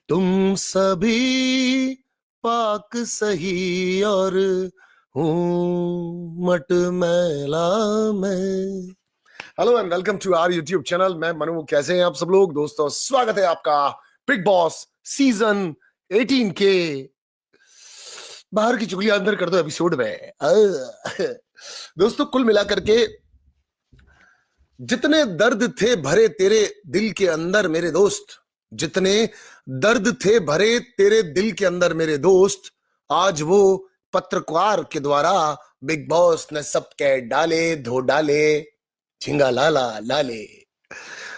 तुम सभी पाक सही और हूं मटमैला मैं। Hello and welcome to our YouTube channel. मैं मनु। कैसे हैं आप सब लोग? दोस्तों, स्वागत है आपका बिग बॉस सीजन 18 के बाहर की चुगलियां अंदर कर दो एपिसोड में। दोस्तों, कुल मिलाकर के जितने दर्द थे भरे तेरे दिल के अंदर मेरे दोस्त, जितने दर्द थे भरे तेरे दिल के अंदर मेरे दोस्त, आज वो पत्रकार के द्वारा बिग बॉस ने सब कह डाले, धो डाले, झिंगा लाला लाले।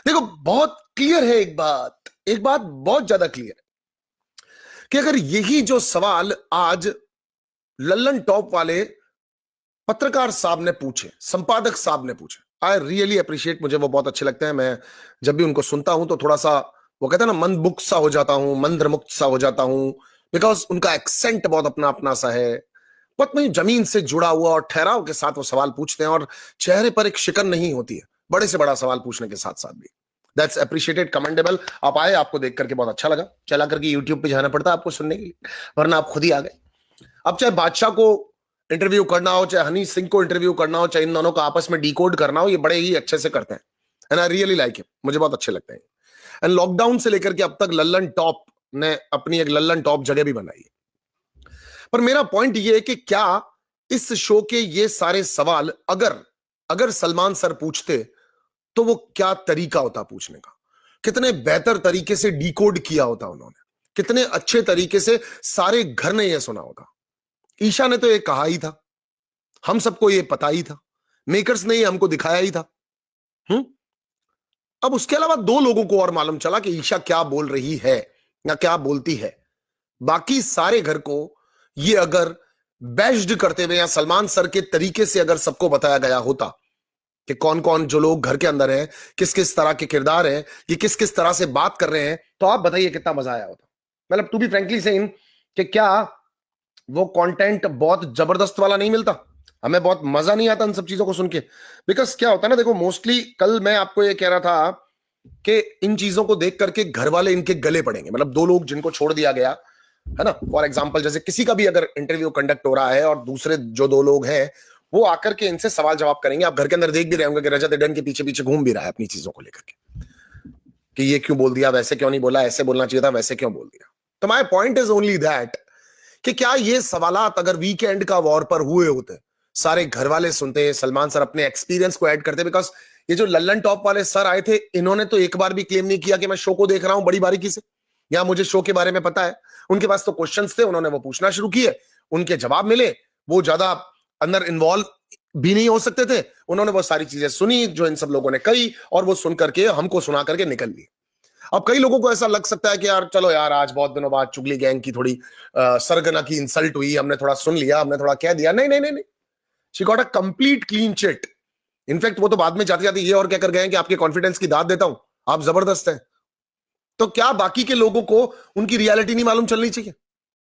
देखो, बहुत क्लियर है एक बात बहुत ज्यादा क्लियर है कि अगर यही जो सवाल आज लल्लन टॉप वाले पत्रकार साहब ने पूछे, संपादक साहब ने पूछे, आई रियली अप्रिशिएट, मुझे वो बहुत अच्छे लगते हैं। मैं जब भी उनको सुनता हूं तो थोड़ा सा, वो कहते हैं ना, मंदमुक्त सा हो जाता हूं, मंत्रमुक्त सा हो जाता हूं, बिकॉज उनका एक्सेंट बहुत अपना अपना सा है, बहुत नहीं जमीन से जुड़ा हुआ और ठहराव के साथ वो सवाल पूछते हैं और चेहरे पर एक शिकन नहीं होती है बड़े से बड़ा सवाल पूछने के साथ साथ भी। That's appreciated, commendable. आप आए, आपको देख करके बहुत अच्छा लगा। चला करके यूट्यूब पे जाना पड़ता आपको सुनने के लिए, वरना आप खुद ही आ गए। अब चाहे बादशाह को इंटरव्यू करना हो, चाहे हनी सिंह को इंटरव्यू करना हो, चाहे इन दोनों को आपस में डिकोड करना हो, ये बड़े ही अच्छे से करते हैं and I really like him. मुझे बहुत अच्छे लगते हैं। एंड लॉकडाउन से लेकर के अब तक लल्लन टॉप ने अपनी एक लल्लन टॉप जगह भी बनाई है। पर मेरा पॉइंट ये है कि क्या इस शो के ये सारे सवाल अगर सलमान सर पूछते तो वो क्या तरीका होता पूछने का, कितने बेहतर तरीके से डिकोड किया होता उन्होंने, कितने अच्छे तरीके से सारे घर ने यह सुना होता। ईशा ने तो ये कहा ही था, हम सबको ये पता ही था, मेकर्स ने ये हमको दिखाया ही था। अब उसके अलावा दो लोगों को और मालूम चला कि ईशा क्या बोल रही है या क्या बोलती है। बाकी सारे घर को ये अगर बैश्ड करते हुए या सलमान सर के तरीके से अगर सबको बताया गया होता कि कौन कौन जो लोग घर के अंदर हैं, किस किस तरह के किरदार हैं, ये किस किस तरह से बात कर रहे हैं, तो आप बताइए कितना मजा आया होता। मतलब टू बी फ्रेंकली सेइंग कि क्या वो कंटेंट बहुत जबरदस्त वाला नहीं मिलता, हमें बहुत मजा नहीं आता इन सब चीजों को सुन के। बिकॉज क्या होता है ना, देखो, मोस्टली कल मैं आपको ये कह रहा था कि इन चीजों को देख करके घर वाले इनके गले पड़ेंगे। मतलब दो लोग जिनको छोड़ दिया गया है ना, फॉर एग्जाम्पल जैसे किसी का भी अगर इंटरव्यू कंडक्ट हो रहा है और दूसरे जो दो लोग हैं वो आकर के इनसे सवाल जवाब करेंगे। आप घर के अंदर देख भी रहे होंगे कि रजत एडन के पीछे पीछे घूम भी रहा है अपनी चीजों को लेकर के कि ये क्यों बोल दिया, वैसे क्यों नहीं बोला, ऐसे बोलना चाहिए था, वैसे क्यों बोल दिया। तो my point is only that कि क्या ये सवालात अगर वीकेंड का वॉर पर हुए होते, सारे घर वाले सुनते, सलमान सर अपने एक्सपीरियंस को ऐड करते। बिकॉज ये जो लल्लन टॉप वाले सर आए थे, इन्होंने तो एक बार भी क्लेम नहीं किया कि मैं शो को देख रहा हूं बड़ी बारीकी से या मुझे शो के बारे में पता है। उनके पास तो क्वेश्चंस थे, उन्होंने वो पूछना शुरू किए, उनके जवाब मिले, वो ज्यादा अंदर इन्वॉल्व भी नहीं हो सकते थे, उन्होंने वो सारी चीजें सुनी जो इन सब लोगों ने कही और वो सुन करके हमको सुना करके निकल ली। अब कई लोगों को ऐसा लग सकता है कि यार चलो यार, आज बहुत दिनों बाद चुगली गैंग की थोड़ी सरगना की इंसल्ट हुई, हमने थोड़ा सुन लिया, हमने थोड़ा कह दिया। नहीं नहीं नहीं नहीं, she got a complete clean chit. In fact वो तो बाद में जाते जाते ये और कहकर गए हैं कि आपके कॉन्फिडेंस की दाद देता हूं, आप जबरदस्त हैं। तो क्या बाकी के लोगों को उनकी रियलिटी नहीं मालूम चलनी चाहिए?